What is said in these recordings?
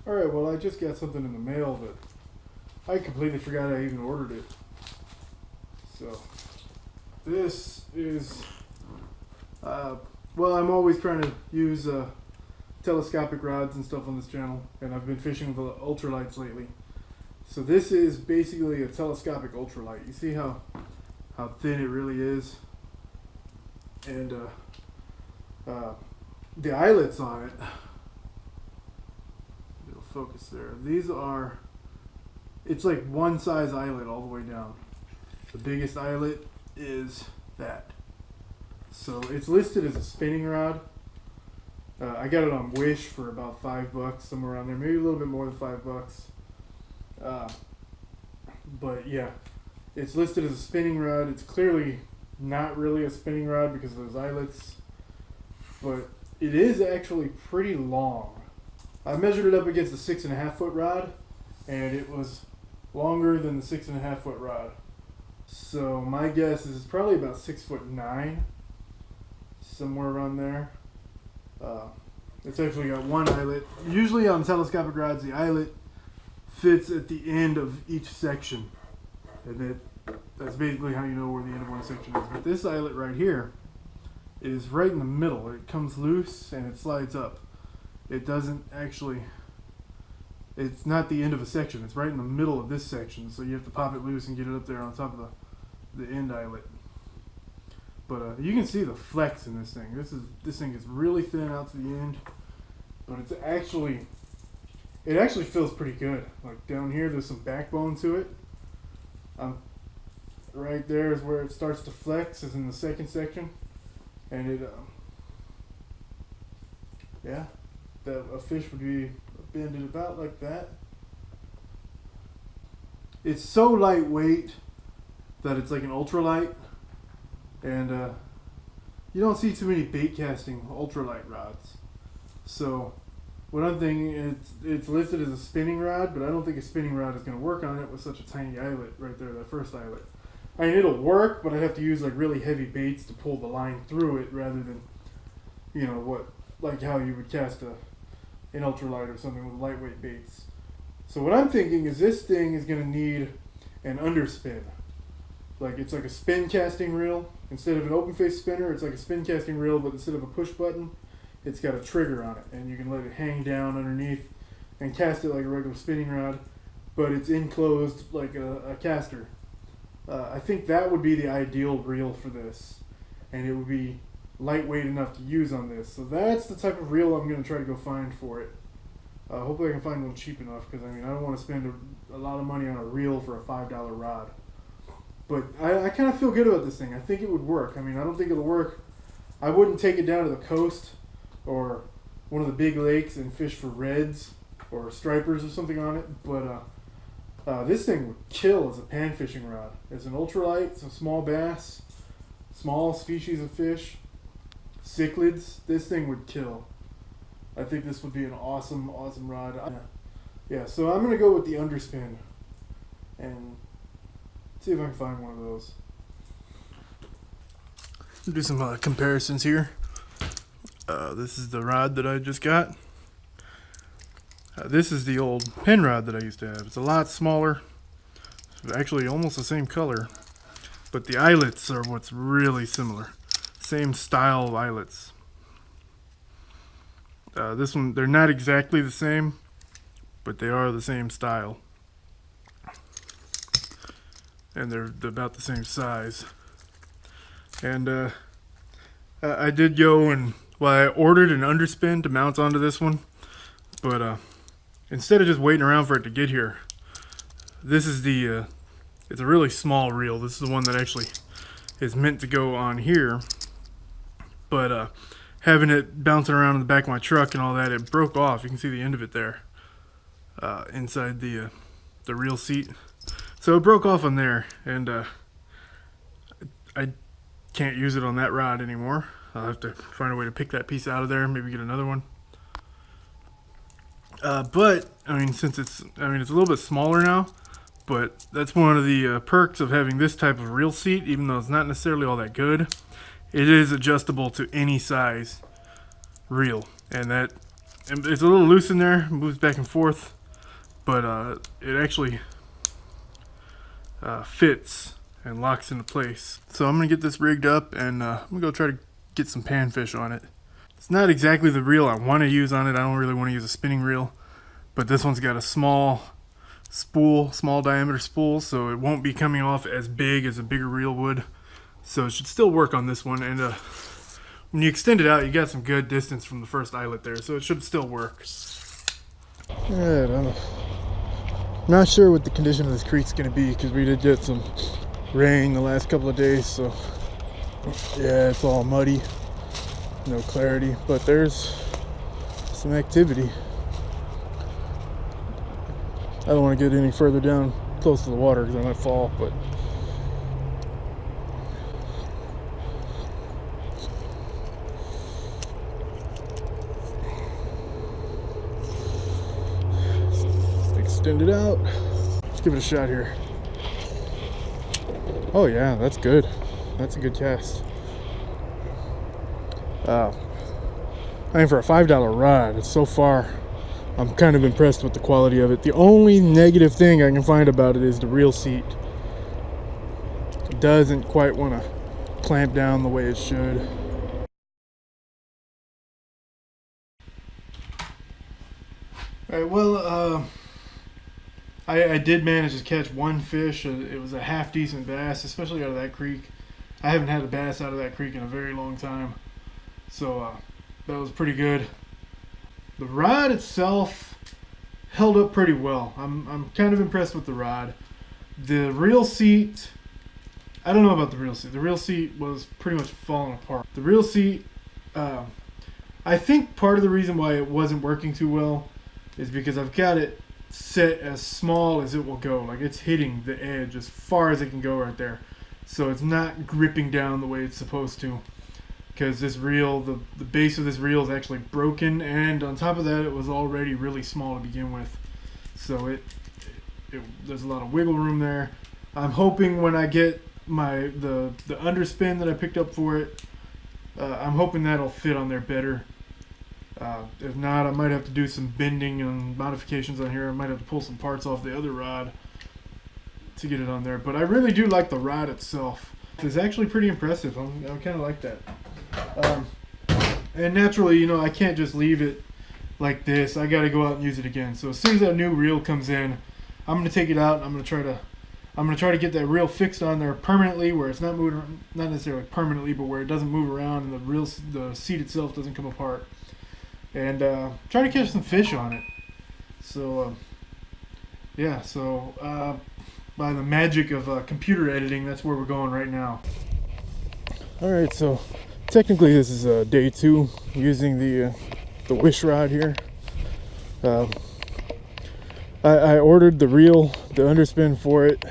Alright, well I just got something in the mail that I completely forgot I even ordered it. So, this is, well, I'm always trying to use telescopic rods and stuff on this channel, and I've been fishing with ultralights lately. So this is basically a telescopic ultralight. You see how thin it really is? And the eyelets on it, it'll focus there. These are, it's like one size eyelet all the way down. The biggest eyelet is that. So it's listed as a spinning rod. I got it on Wish for about $5, somewhere around there, maybe a little bit more than $5. But yeah, it's listed as a spinning rod. It's clearly not really a spinning rod because of those eyelets, but it is actually pretty long. I measured it up against a 6.5 foot rod, and it was longer than the 6.5 foot rod. So my guess is it's probably about 6'9", somewhere around there. It's actually got one eyelet. Usually on telescopic rods, the eyelet fits at the end of each section, and that's basically how you know where the end of one section is. But this eyelet right here is right in the middle. It comes loose and it slides up. It doesn't actually, it's not the end of a section. It's right in the middle of this section, so you have to pop it loose and get it up there on top of the end eyelet. But you can see the flex in this thing. This thing is really thin out to the end, but it actually feels pretty good. Like down here, there's some backbone to it. Right there is where it starts to flex, is in the second section, and it yeah, that a fish would be bended about like that. It's so lightweight that it's like an ultralight, and you don't see too many bait casting ultralight rods. So what I'm thinking, it's listed as a spinning rod, but I don't think a spinning rod is going to work on it with such a tiny eyelet right there, that first eyelet. I mean, it'll work, but I'd have to use like really heavy baits to pull the line through it, rather than, you know, like how you would cast an ultralight or something with lightweight baits. So what I'm thinking is this thing is going to need an underspin. Like it's like a spin casting reel. Instead of an open face spinner, it's like a spin casting reel, but instead of a push button, it's got a trigger on it, and you can let it hang down underneath and cast it like a regular spinning rod, but it's enclosed like a caster. I think that would be the ideal reel for this, and it would be lightweight enough to use on this. So that's the type of reel I'm going to try to go find for it. Hopefully I can find one cheap enough, because I mean, I don't want to spend a lot of money on a reel for a $5 rod. But I kind of feel good about this thing. I think it would work. I mean, I don't think it'll work. I wouldn't take it down to the coast or one of the big lakes and fish for reds or stripers or something on it, but this thing would kill as a pan fishing rod. As an ultralight, some small bass, small species of fish, cichlids, this thing would kill. I think this would be an awesome rod. Yeah, so I'm going to go with the underspin and see if I can find one of those. Do some comparisons here. This is the rod that I just got. This is the old pin rod that I used to have. It's a lot smaller. It's actually almost the same color. But the eyelets are what's really similar. Same style of eyelets. This one, they're not exactly the same, but they are the same style. And they're about the same size. And I did go and, well, I ordered an underspin to mount onto this one, but instead of just waiting around for it to get here, this is the, it's a really small reel. This is the one that actually is meant to go on here, but having it bouncing around in the back of my truck and all that, it broke off. You can see the end of it there, inside the reel seat. So it broke off on there, and I can't use it on that rod anymore. I'll have to find a way to pick that piece out of there, maybe get another one. But I mean, since it's a little bit smaller now, but that's one of the perks of having this type of reel seat. Even though it's not necessarily all that good, it is adjustable to any size reel, and that it's a little loose in there, moves back and forth, but it actually fits and locks into place. So I'm gonna get this rigged up, and I'm gonna go try to get some panfish on it. It's not exactly the reel I want to use on it. I don't really want to use a spinning reel, but this one's got a small spool, small diameter spool, so it won't be coming off as big as a bigger reel would. So it should still work on this one, and when you extend it out, you got some good distance from the first eyelet there, so it should still work. Alright, I'm not sure what the condition of this creek's gonna be, because we did get some rain the last couple of days, so yeah, it's all muddy, no clarity, but there's some activity. I don't want to get any further down close to the water because I might fall, but extend it out. Let's give it a shot here. Oh yeah, that's good. That's a good cast. I mean, for a $5 rod, so far I'm kind of impressed with the quality of it. The only negative thing I can find about it is the reel seat. It doesn't quite want to clamp down the way it should. Alright, well, I did manage to catch one fish. It was a half decent bass, especially out of that creek. I haven't had a bass out of that creek in a very long time, so that was pretty good. The rod itself held up pretty well. I'm kind of impressed with the rod. The reel seat, I don't know about the reel seat. The reel seat was pretty much falling apart. The reel seat, I think part of the reason why it wasn't working too well is because I've got it set as small as it will go. Like, it's hitting the edge as far as it can go right there. So it's not gripping down the way it's supposed to. Because this reel, the base of this reel is actually broken, and on top of that, it was already really small to begin with. So there's a lot of wiggle room there. I'm hoping when I get the underspin that I picked up for it, I'm hoping that'll fit on there better. If not, I might have to do some bending and modifications on here. I might have to pull some parts off the other rod to get it on there. But I really do like the rod itself. It's actually pretty impressive. I kind of like that. And naturally, you know, I can't just leave it like this. I got to go out and use it again. So as soon as that new reel comes in, I'm going to take it out. And I'm going to try to get that reel fixed on there permanently, where it's not moving, not necessarily permanently, but where it doesn't move around and the seat itself doesn't come apart. And try to catch some fish on it. So yeah, so by the magic of computer editing, that's where we're going right now. All right, so technically this is day 2 using the wish rod here. I ordered the reel, the underspin for it,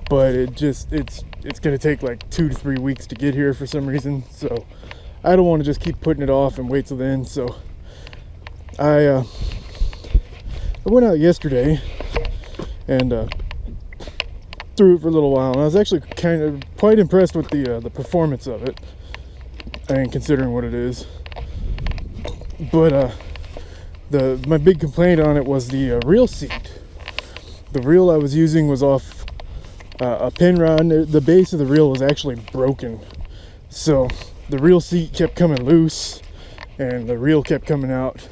but it's gonna take like 2 to 3 weeks to get here for some reason. So I don't want to just keep putting it off and wait till then. So I went out yesterday and threw it for a little while, and I was actually quite impressed with the performance of it. I mean, considering what it is. But my big complaint on it was the reel seat. The reel I was using was off a pin rod. The base of the reel was actually broken, so the reel seat kept coming loose and the reel kept coming out.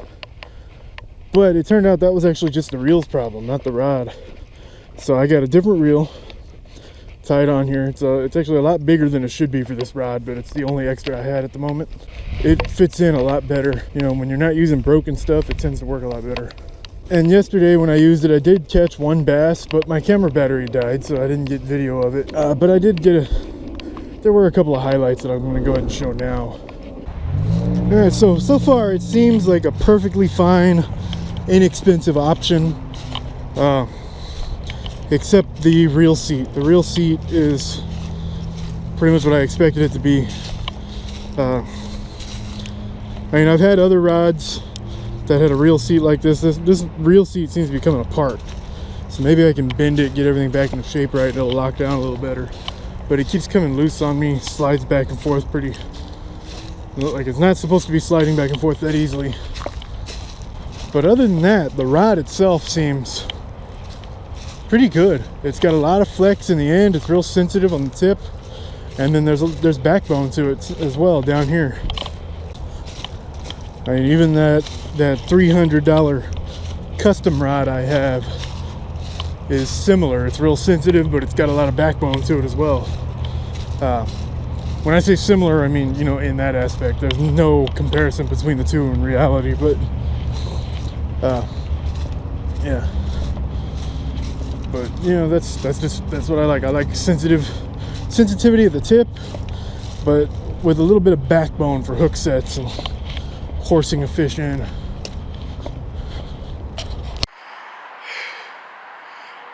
But it turned out that was actually just the reel's problem, not the rod. So I got a different reel tied on here. It's actually a lot bigger than it should be for this rod, but it's the only extra I had at the moment. It fits in a lot better. You know, when you're not using broken stuff, it tends to work a lot better. And yesterday when I used it, I did catch one bass, but my camera battery died, so I didn't get video of it. But I did get there were a couple of highlights that I'm going to go ahead and show now. Alright, so far it seems like a perfectly fine, inexpensive option. Except the reel seat. The reel seat is pretty much what I expected it to be. I mean, I've had other rods that had a reel seat like this. This reel seat seems to be coming apart. So maybe I can bend it, get everything back into shape right, and it'll lock down a little better. But it keeps coming loose on me, slides back and forth pretty, like it's not supposed to be sliding back and forth that easily. But other than that, the rod itself seems pretty good. It's got a lot of flex in the end. It's real sensitive on the tip, and then there's backbone to it as well down here. I mean, even that $300 custom rod I have is similar. It's real sensitive, but it's got a lot of backbone to it as well. When I say similar, I mean, you know, in that aspect. There's no comparison between the two in reality, but yeah. But you know, that's what I like. I like sensitivity at the tip, but with a little bit of backbone for hook sets and horsing a fish in.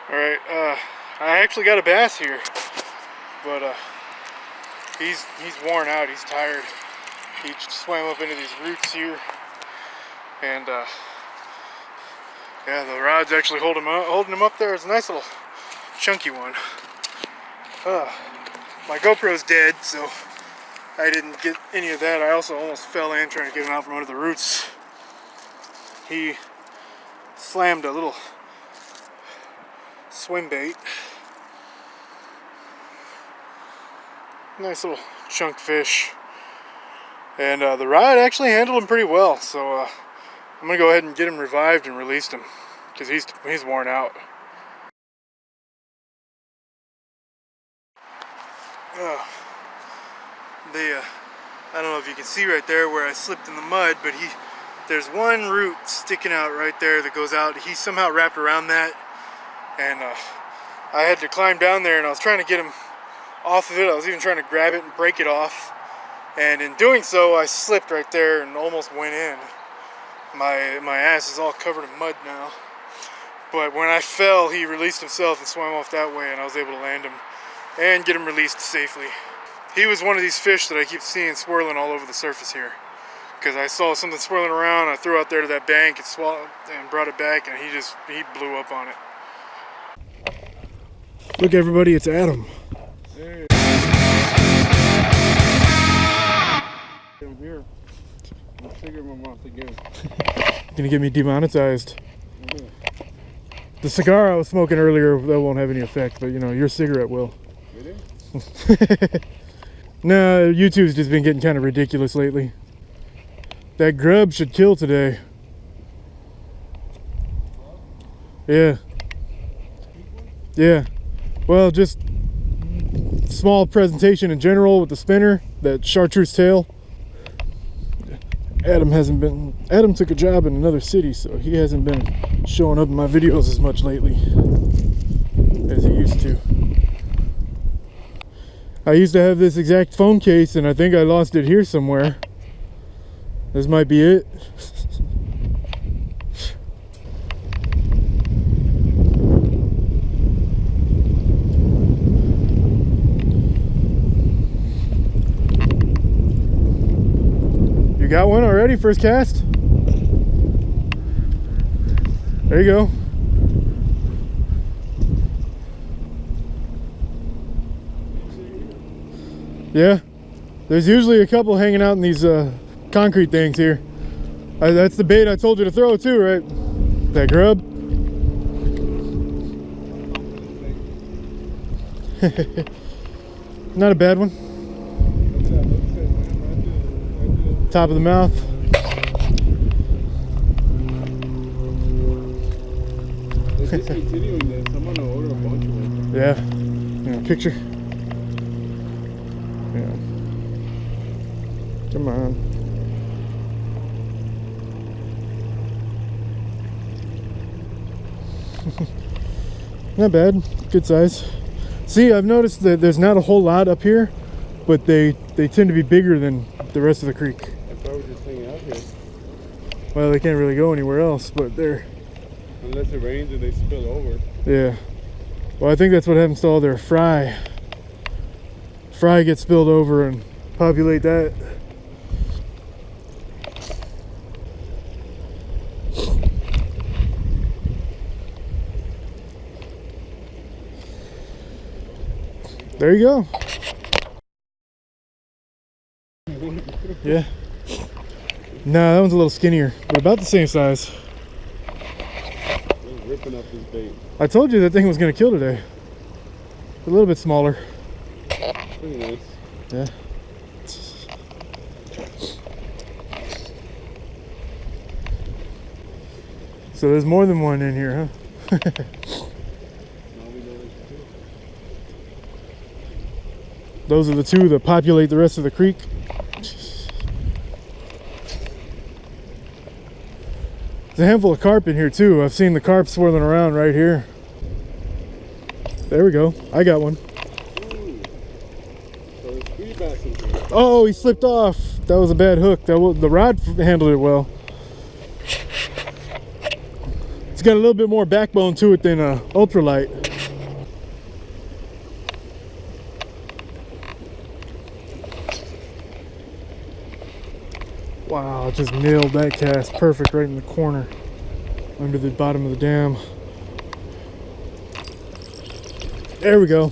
All right, I actually got a bass here, but he's worn out. He's tired. He swam up into these roots here, and yeah, the rod's actually holding him up there. It's a nice little chunky one. My GoPro's dead, so I didn't get any of that. I also almost fell in trying to get him out from under the roots. He slammed a little swim bait. Nice little chunk fish. And the rod actually handled him pretty well, so I'm gonna go ahead and get him revived and released him, because he's worn out. I don't know if you can see right there where I slipped in the mud, but there's one root sticking out right there that goes out. He somehow wrapped around that, and I had to climb down there, and I was trying to get him off of it. I was even trying to grab it and break it off, and in doing so I slipped right there and almost went in. My ass is all covered in mud now, but when I fell, he released himself and swam off that way, and I was able to land him and get him released safely. He was one of these fish that I keep seeing swirling all over the surface here, because I saw something swirling around. I threw out there to that bank and swallowed and brought it back, and he blew up on it. Look, everybody, it's Adam. Hey. I'm here. I'm figuring my mouth again. Gonna get me demonetized. Yeah. The cigar I was smoking earlier, that won't have any effect, but you know, your cigarette will. Really? No, YouTube's just been getting kind of ridiculous lately. That grub should kill today. Yeah. Yeah. Well, just small presentation in general with the spinner, that chartreuse tail. Adam took a job in another city, so he hasn't been showing up in my videos as much lately as he used to. I used to have this exact phone case, and I think I lost it here somewhere. This might be it. You got one already? First cast? There you go. Yeah, there's usually a couple hanging out in these concrete things here. That's the bait I told you to throw too, right? That grub. Not a bad one. Top of the mouth. Yeah. Yeah, picture. Yeah. Come on. Not bad. Good size. See, I've noticed that there's not a whole lot up here, but they tend to be bigger than the rest of the creek. They probably just hang out here. Well, they can't really go anywhere else, but they're... Unless it rains and they spill over. Yeah. Well, I think that's what happens to all their fry. Fry gets spilled over and populate that. There you go. Yeah. No, that one's a little skinnier, but about the same size. They're ripping up this bait. I told you that thing was gonna kill today. A little bit smaller. Pretty nice. Yeah. So there's more than one in here, huh? Those are the two that populate the rest of the creek. There's a handful of carp in here too. I've seen the carp swirling around right here. There we go. I got one. Ooh. So there's 3 bass in here. Oh, he slipped off. That was a bad hook. The rod handled it well. It's got a little bit more backbone to it than ultralight. Wow, just nailed that cast perfect right in the corner under the bottom of the dam. There we go.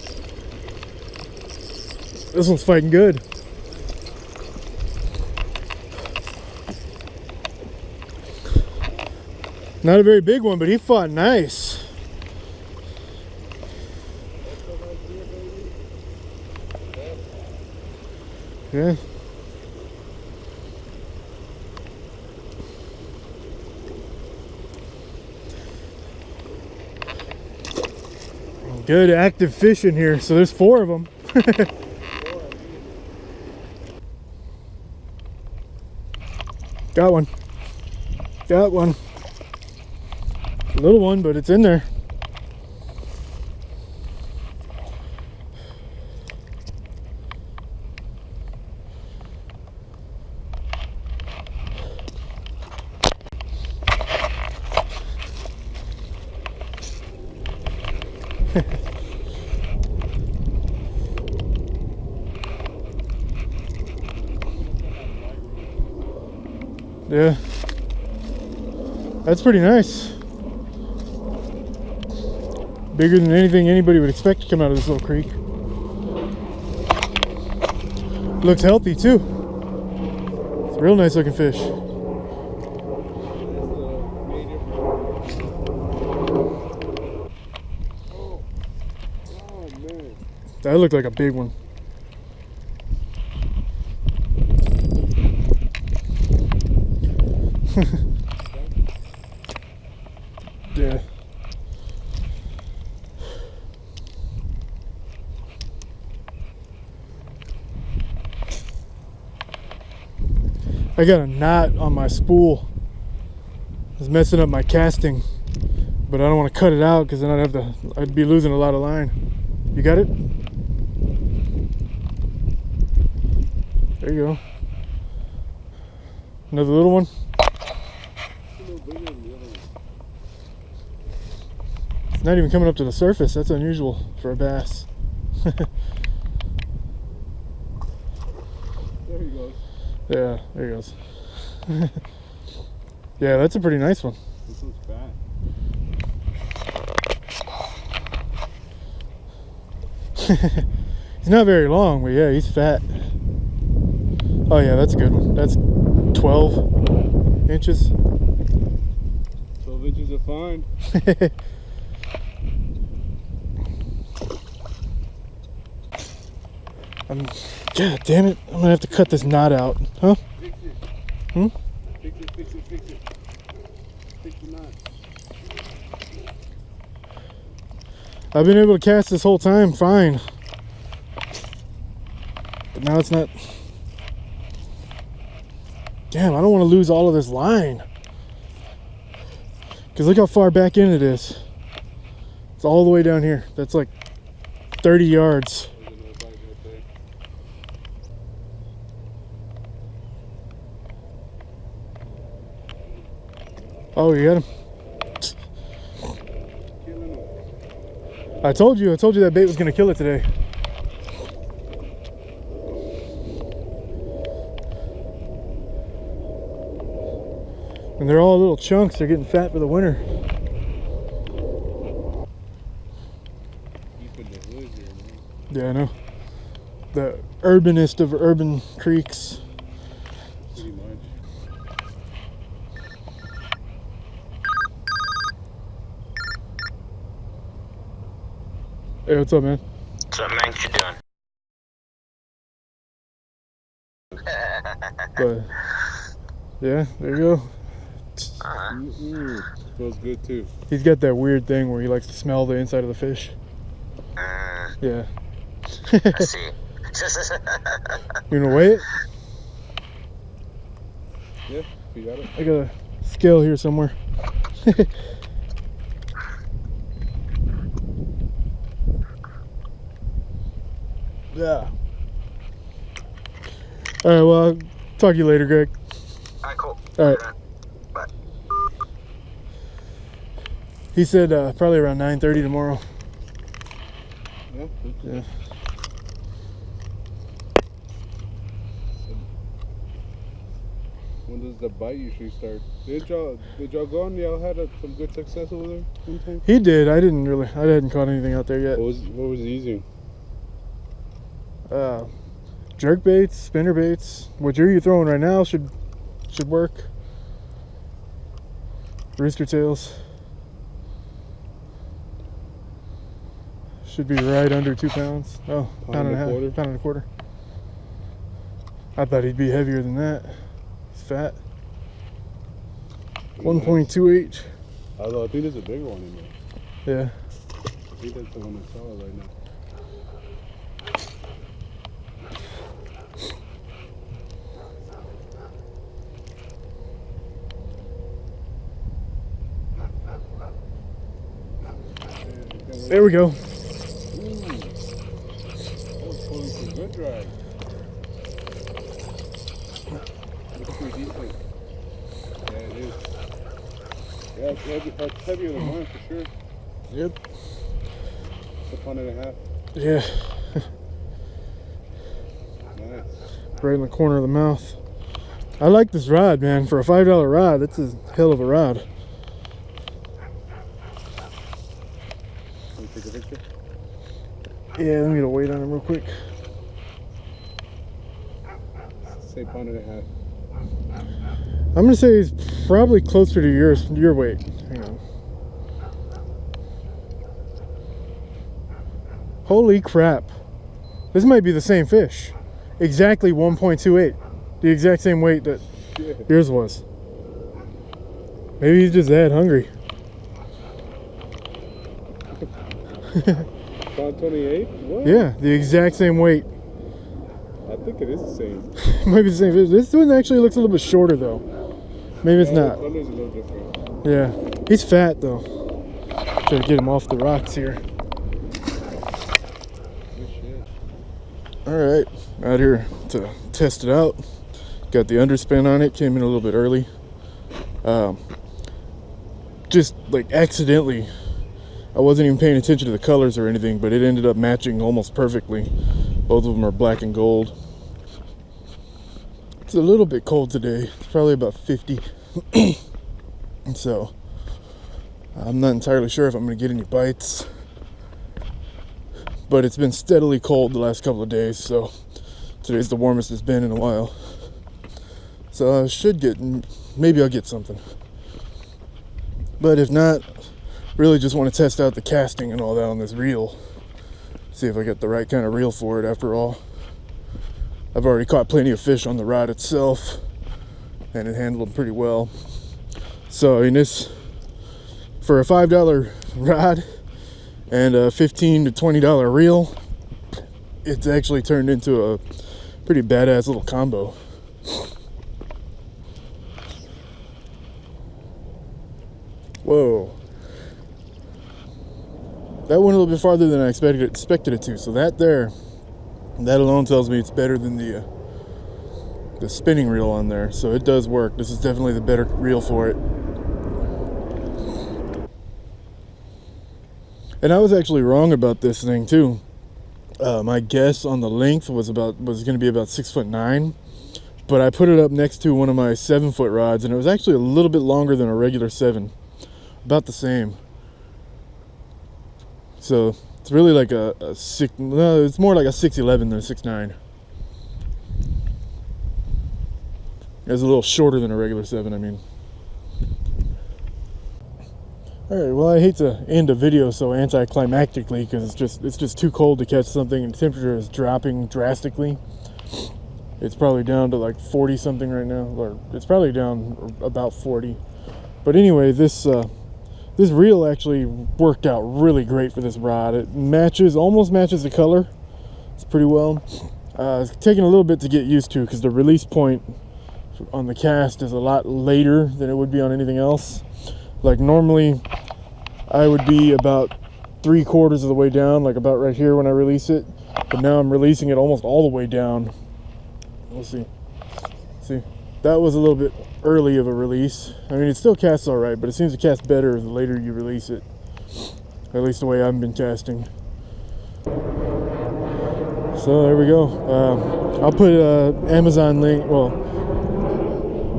This one's fighting good. Not a very big one, but he fought nice. Yeah. Good active fish in here. So there's 4 of them. Got one. Got one. A little one, but it's in there. Yeah, that's pretty nice. Bigger than anything anybody would expect to come out of this little creek. Looks healthy too. It's a real nice looking fish. Oh man. That looked like a big one. Yeah. I got a knot on my spool. It's messing up my casting, but I don't want to cut it out because then I'd be losing a lot of line. You got it? There you go. Another little one. It's not even coming up to the surface. That's unusual for a bass. There he goes. Yeah, there he goes. Yeah, that's a pretty nice one. This one's fat. He's not very long, but yeah, he's fat. Oh yeah, that's a good one. That's 12 inches. 12 inches are fine. God damn it, I'm gonna have to cut this knot out. Huh? Fix it. Hmm? Fix it, fix it, fix it. Fix the knot. I've been able to cast this whole time fine. But now it's not. Damn, I don't want to lose all of this line. Because look how far back in it is. It's all the way down here. That's like 30 yards. Oh, you got him. I told you that bait was gonna kill it today. And they're all little chunks. They're getting fat for the winter. Yeah, I know. The urbanest of urban creeks. Pretty much. Hey, what's up, man? What's up, man? What you doing? But yeah, there you go. Feels good too. He's got that weird thing where he likes to smell the inside of the fish. Yeah. I see. You gonna weigh it? Yeah, you got it. I got a scale here somewhere. Yeah. All right, well, I'll talk to you later, Greg. All right, cool. All right. Bye. He said probably around 9:30 tomorrow. Yeah. Yeah. When does the bite usually start? Did y'all go on? Y'all had some good success over there one time? He did. I hadn't caught anything out there yet. What was he using? Jerk baits, spinner baits. What you're throwing right now should work. Rooster tails. Should be right under 2 pounds. Oh, pound and a half, pound and a quarter. I thought he'd be heavier than that. He's fat. 1.28. Although I think there's a bigger one in there. Yeah. I think that's the one I saw right now. There we go. Ooh. That's pulling some good drag. Looks pretty decent. Yeah, it is. Yeah, it's heavier than mine for sure. Yep. It's a pound and a half. Yeah. Nice. Right in the corner of the mouth. I like this rod, man. For a $5 rod, that's a hell of a rod. Take a picture? Yeah, let me get a weight on him real quick. Say pound and a half. I'm gonna say he's probably closer to your weight. Hang on. Holy crap. This might be the same fish. Exactly 1.28. The exact same weight that yours was. Maybe he's just that hungry. Pound 28? What? Yeah, the exact same weight. I think it is the same. It might be the same fish. This one actually looks a little bit shorter though. Maybe it's not. The color's a little different. Yeah, he's fat though. Try to get him off the rocks here. Good shit. All right, out here to test it out. Got the underspin on it. Came in a little bit early. Just like accidentally. I wasn't even paying attention to the colors or anything, but it ended up matching almost perfectly. Both of them are black and gold. It's a little bit cold today. It's probably about 50. And so I'm not entirely sure if I'm going to get any bites. But it's been steadily cold the last couple of days, so today's the warmest it's been in a while. So I should get, maybe I'll get something. But if not, really just want to test out the casting and all that on this reel. See if I got the right kind of reel for it after all. I've already caught plenty of fish on the rod itself, and it handled them pretty well. So I mean, this, for a $5 rod and a $15 to $20 reel, it's actually turned into a pretty badass little combo. Whoa. That went a little bit farther than I expected it to. So that alone tells me it's better than the spinning reel on there. So it does work. This is definitely the better reel for it. And I was actually wrong about this thing too. My guess on the length was going to be about 6'9", but I put it up next to one of my 7-foot rods, and it was actually a little bit longer than a regular 7, about the same. So it's really like a 6. No, it's more like a 6'11" than a 6'9". It's a little shorter than a regular 7. I mean. Alright, well, I hate to end a video so anticlimactically because it's just too cold to catch something, and the temperature is dropping drastically. It's probably down to like 40 something right now, or it's probably down about 40. But anyway, this reel actually worked out really great for this rod. It almost matches the color. It's pretty well. It's taking a little bit to get used to because the release point on the cast is a lot later than it would be on anything else. Like normally I would be about 3/4 of the way down, like about right here when I release it, but now I'm releasing it almost all the way down. We'll see. See, that was a little bit early of a release. I mean, it still casts all right, but it seems to cast better the later you release it, at least the way I've been casting. So there we go. I'll put an Amazon link. Well,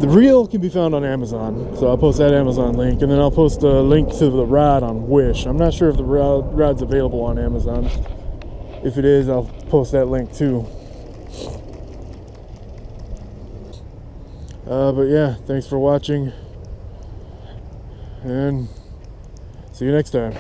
the reel can be found on Amazon, so I'll post that Amazon link, and then I'll post a link to the rod on Wish. I'm not sure if the rod's available on Amazon. If it is, I'll post that link too. But yeah, thanks for watching, and see you next time.